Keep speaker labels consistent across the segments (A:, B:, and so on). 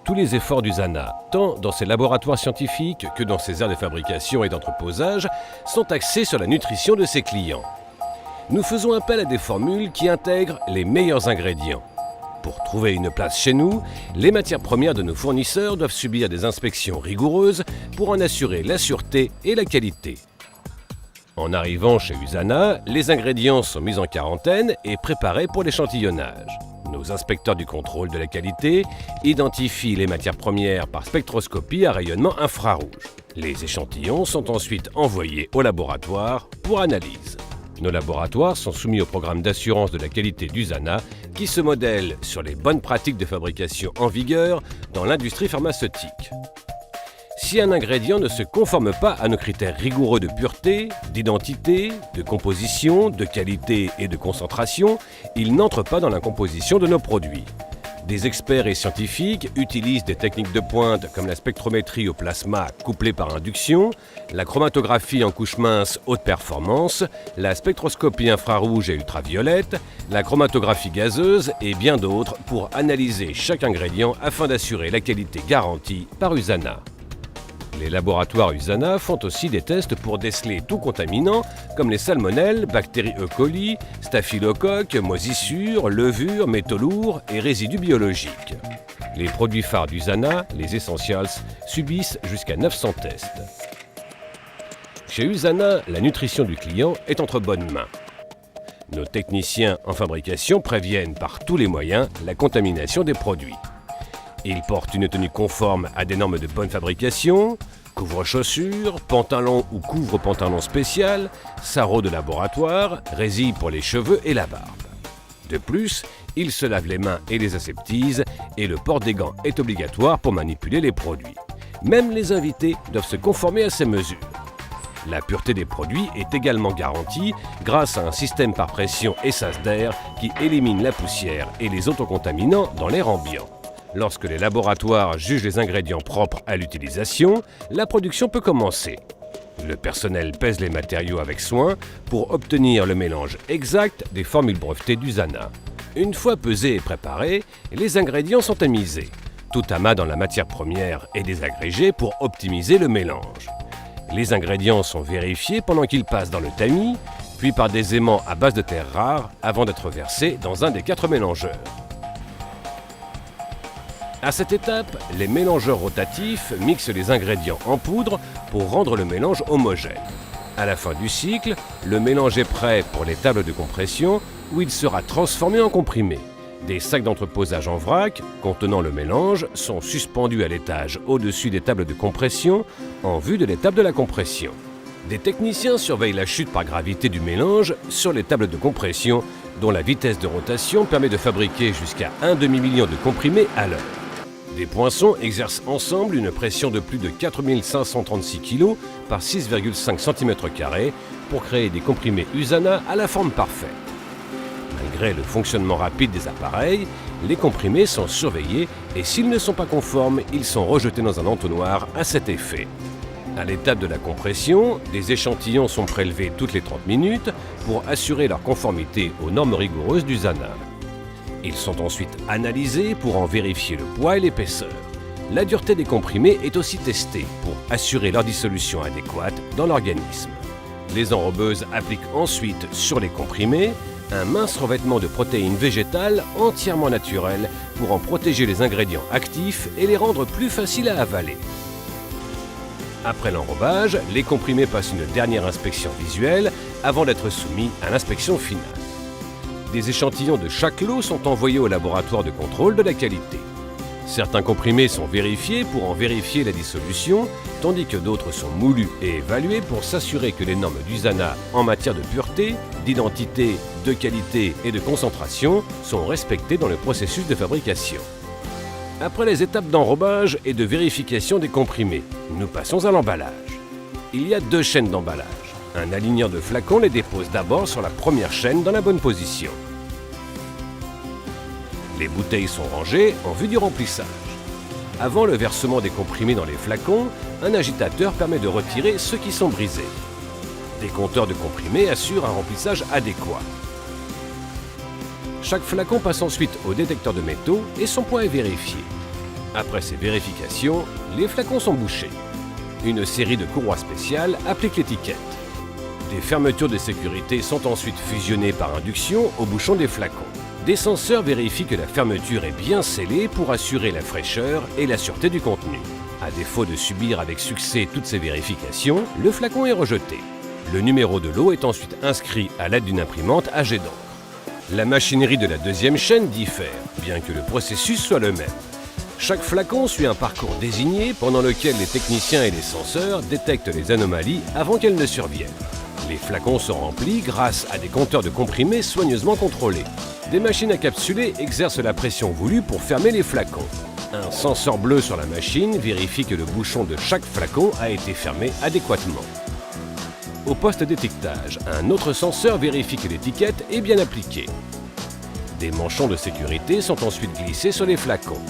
A: Tous les efforts d'Usana, tant dans ses laboratoires scientifiques que dans ses aires de fabrication et d'entreposage, sont axés sur la nutrition de ses clients. Nous faisons appel à des formules qui intègrent les meilleurs ingrédients. Pour trouver une place chez nous, les matières premières de nos fournisseurs doivent subir des inspections rigoureuses pour en assurer la sûreté et la qualité. En arrivant chez Usana, les ingrédients sont mis en quarantaine et préparés pour l'échantillonnage. Nos inspecteurs du contrôle de la qualité identifient les matières premières par spectroscopie à rayonnement infrarouge. Les échantillons sont ensuite envoyés au laboratoire pour analyse. Nos laboratoires sont soumis au programme d'assurance de la qualité d'Usana qui se modèle sur les bonnes pratiques de fabrication en vigueur dans l'industrie pharmaceutique. Si un ingrédient ne se conforme pas à nos critères rigoureux de pureté, d'identité, de composition, de qualité et de concentration, il n'entre pas dans la composition de nos produits. Des experts et scientifiques utilisent des techniques de pointe comme la spectrométrie au plasma couplée par induction, la chromatographie en couche mince haute performance, la spectroscopie infrarouge et ultraviolette, la chromatographie gazeuse et bien d'autres pour analyser chaque ingrédient afin d'assurer la qualité garantie par Usana. Les laboratoires Usana font aussi des tests pour déceler tout contaminant comme les salmonelles, bactéries E. coli, staphylocoques, moisissures, levures, métaux lourds et résidus biologiques. Les produits phares d'Usana, les Essentials, subissent jusqu'à 900 tests. Chez Usana, la nutrition du client est entre bonnes mains. Nos techniciens en fabrication préviennent par tous les moyens la contamination des produits. Ils portent une tenue conforme à des normes de bonne fabrication, couvre-chaussures, pantalon ou couvre-pantalon spécial, sarrau de laboratoire, résille pour les cheveux et la barbe. De plus, ils se lavent les mains et les aseptisent et le port des gants est obligatoire pour manipuler les produits. Même les invités doivent se conformer à ces mesures. La pureté des produits est également garantie grâce à un système par pression et sas d'air qui élimine la poussière et les autres contaminants dans l'air ambiant. Lorsque les laboratoires jugent les ingrédients propres à l'utilisation, la production peut commencer. Le personnel pèse les matériaux avec soin pour obtenir le mélange exact des formules brevetées d'Usana. Une fois pesés et préparés, les ingrédients sont tamisés. Tout amas dans la matière première est désagrégé pour optimiser le mélange. Les ingrédients sont vérifiés pendant qu'ils passent dans le tamis, puis par des aimants à base de terres rares avant d'être versés dans un des 4 mélangeurs. À cette étape, les mélangeurs rotatifs mixent les ingrédients en poudre pour rendre le mélange homogène. À la fin du cycle, le mélange est prêt pour les tables de compression où il sera transformé en comprimé. Des sacs d'entreposage en vrac contenant le mélange sont suspendus à l'étage au-dessus des tables de compression en vue de l'étape de la compression. Des techniciens surveillent la chute par gravité du mélange sur les tables de compression dont la vitesse de rotation permet de fabriquer jusqu'à 1 demi-million de comprimés à l'heure. Des poinçons exercent ensemble une pression de plus de 4536 kg par 6,5 cm² pour créer des comprimés Usana à la forme parfaite. Malgré le fonctionnement rapide des appareils, les comprimés sont surveillés et s'ils ne sont pas conformes, ils sont rejetés dans un entonnoir à cet effet. À l'étape de la compression, des échantillons sont prélevés toutes les 30 minutes pour assurer leur conformité aux normes rigoureuses d'Usana. Ils sont ensuite analysés pour en vérifier le poids et l'épaisseur. La dureté des comprimés est aussi testée pour assurer leur dissolution adéquate dans l'organisme. Les enrobeuses appliquent ensuite sur les comprimés un mince revêtement de protéines végétales entièrement naturelles pour en protéger les ingrédients actifs et les rendre plus faciles à avaler. Après l'enrobage, les comprimés passent une dernière inspection visuelle avant d'être soumis à l'inspection finale. Des échantillons de chaque lot sont envoyés au laboratoire de contrôle de la qualité. Certains comprimés sont vérifiés pour en vérifier la dissolution, tandis que d'autres sont moulus et évalués pour s'assurer que les normes d'Usana en matière de pureté, d'identité, de qualité et de concentration sont respectées dans le processus de fabrication. Après les étapes d'enrobage et de vérification des comprimés, nous passons à l'emballage. Il y a 2 chaînes d'emballage. Un aligneur de flacons les dépose d'abord sur la première chaîne dans la bonne position. Les bouteilles sont rangées en vue du remplissage. Avant le versement des comprimés dans les flacons, un agitateur permet de retirer ceux qui sont brisés. Des compteurs de comprimés assurent un remplissage adéquat. Chaque flacon passe ensuite au détecteur de métaux et son poids est vérifié. Après ces vérifications, les flacons sont bouchés. Une série de courroies spéciales applique l'étiquette. Des fermetures de sécurité sont ensuite fusionnées par induction au bouchon des flacons. Des senseurs vérifient que la fermeture est bien scellée pour assurer la fraîcheur et la sûreté du contenu. À défaut de subir avec succès toutes ces vérifications, le flacon est rejeté. Le numéro de lot est ensuite inscrit à l'aide d'une imprimante à jet d'encre. La machinerie de la deuxième chaîne diffère, bien que le processus soit le même. Chaque flacon suit un parcours désigné pendant lequel les techniciens et les senseurs détectent les anomalies avant qu'elles ne surviennent. Les flacons sont remplis grâce à des compteurs de comprimés soigneusement contrôlés. Des machines à capsuler exercent la pression voulue pour fermer les flacons. Un senseur bleu sur la machine vérifie que le bouchon de chaque flacon a été fermé adéquatement. Au poste d'étiquetage, un autre senseur vérifie que l'étiquette est bien appliquée. Des manchons de sécurité sont ensuite glissés sur les flacons.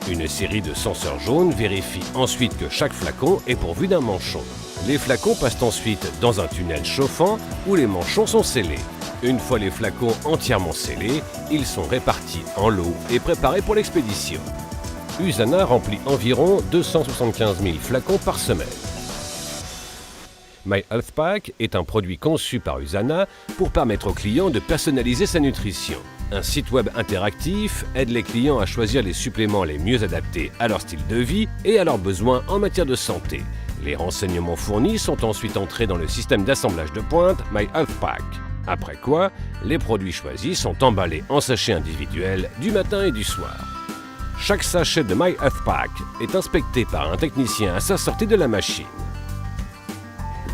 A: Une série de senseurs jaunes vérifie ensuite que chaque flacon est pourvu d'un manchon. Les flacons passent ensuite dans un tunnel chauffant où les manchons sont scellés. Une fois les flacons entièrement scellés, ils sont répartis en lots et préparés pour l'expédition. USANA remplit environ 275 000 flacons par semaine. My Health Pack est un produit conçu par USANA pour permettre aux clients de personnaliser sa nutrition. Un site web interactif aide les clients à choisir les suppléments les mieux adaptés à leur style de vie et à leurs besoins en matière de santé. Les renseignements fournis sont ensuite entrés dans le système d'assemblage de pointe My Health Pack. Après quoi, les produits choisis sont emballés en sachets individuels du matin et du soir. Chaque sachet de My Health Pack est inspecté par un technicien à sa sortie de la machine.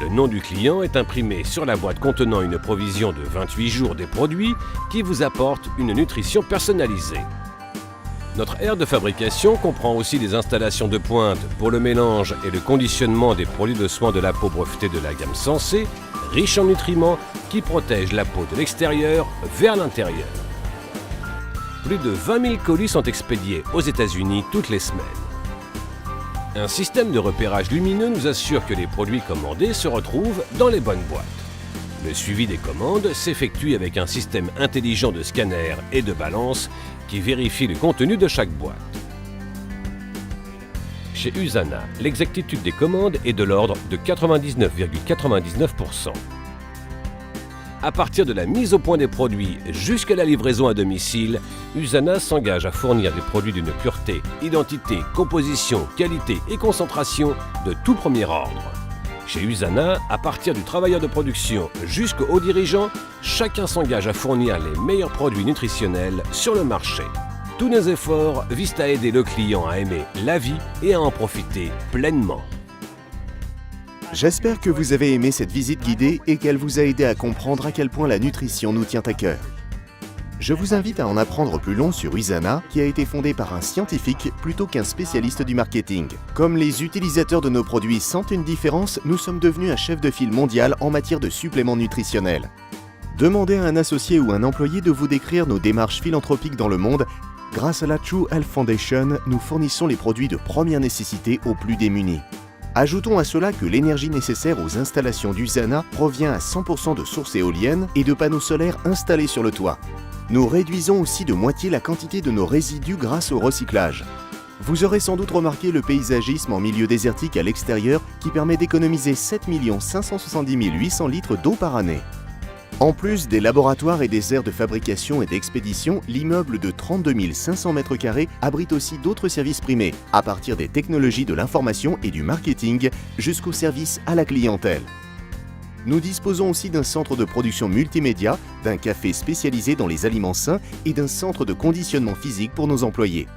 A: Le nom du client est imprimé sur la boîte contenant une provision de 28 jours des produits qui vous apportent une nutrition personnalisée. Notre aire de fabrication comprend aussi des installations de pointe pour le mélange et le conditionnement des produits de soins de la peau brevetés de la gamme Sensé, riches en nutriments qui protègent la peau de l'extérieur vers l'intérieur. Plus de 20 000 colis sont expédiés aux États-Unis toutes les semaines. Un système de repérage lumineux nous assure que les produits commandés se retrouvent dans les bonnes boîtes. Le suivi des commandes s'effectue avec un système intelligent de scanner et de balance qui vérifie le contenu de chaque boîte. Chez USANA, l'exactitude des commandes est de l'ordre de 99,99%. À partir de la mise au point des produits jusqu'à la livraison à domicile, USANA s'engage à fournir des produits d'une pureté, identité, composition, qualité et concentration de tout premier ordre. Chez USANA, à partir du travailleur de production jusqu'au haut dirigeant, chacun s'engage à fournir les meilleurs produits nutritionnels sur le marché. Tous nos efforts visent à aider le client à aimer la vie et à en profiter pleinement.
B: J'espère que vous avez aimé cette visite guidée et qu'elle vous a aidé à comprendre à quel point la nutrition nous tient à cœur. Je vous invite à en apprendre plus long sur USANA, qui a été fondé par un scientifique plutôt qu'un spécialiste du marketing. Comme les utilisateurs de nos produits sentent une différence, nous sommes devenus un chef de file mondial en matière de suppléments nutritionnels. Demandez à un associé ou un employé de vous décrire nos démarches philanthropiques dans le monde. Grâce à la True Health Foundation, nous fournissons les produits de première nécessité aux plus démunis. Ajoutons à cela que l'énergie nécessaire aux installations d'USANA provient à 100% de sources éoliennes et de panneaux solaires installés sur le toit. Nous réduisons aussi de moitié la quantité de nos résidus grâce au recyclage. Vous aurez sans doute remarqué le paysagisme en milieu désertique à l'extérieur qui permet d'économiser 7 570 800 litres d'eau par année. En plus des laboratoires et des aires de fabrication et d'expédition, l'immeuble de 32 500 m² abrite aussi d'autres services primés, à partir des technologies de l'information et du marketing jusqu'au service à la clientèle. Nous disposons aussi d'un centre de production multimédia, d'un café spécialisé dans les aliments sains et d'un centre de conditionnement physique pour nos employés.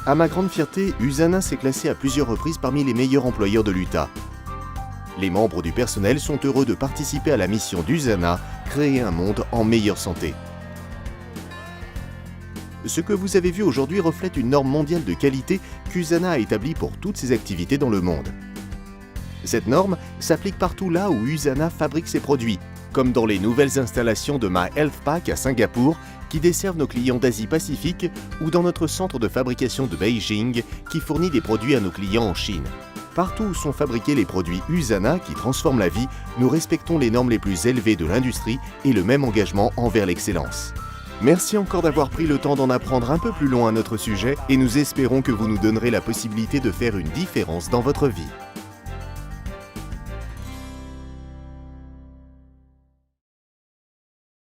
B: À ma grande fierté, USANA s'est classé à plusieurs reprises parmi les meilleurs employeurs de l'Utah. Les membres du personnel sont heureux de participer à la mission d'USANA, créer un monde en meilleure santé. Ce que vous avez vu aujourd'hui reflète une norme mondiale de qualité qu'USANA a établie pour toutes ses activités dans le monde. Cette norme s'applique partout là où USANA fabrique ses produits, comme dans les nouvelles installations de My Health Pack à Singapour, qui desservent nos clients d'Asie-Pacifique, ou dans notre centre de fabrication de Beijing, qui fournit des produits à nos clients en Chine. Partout où sont fabriqués les produits USANA qui transforment la vie, nous respectons les normes les plus élevées de l'industrie et le même engagement envers l'excellence. Merci encore d'avoir pris le temps d'en apprendre un peu plus long à notre sujet et nous espérons que vous nous donnerez la possibilité de faire une différence dans votre vie.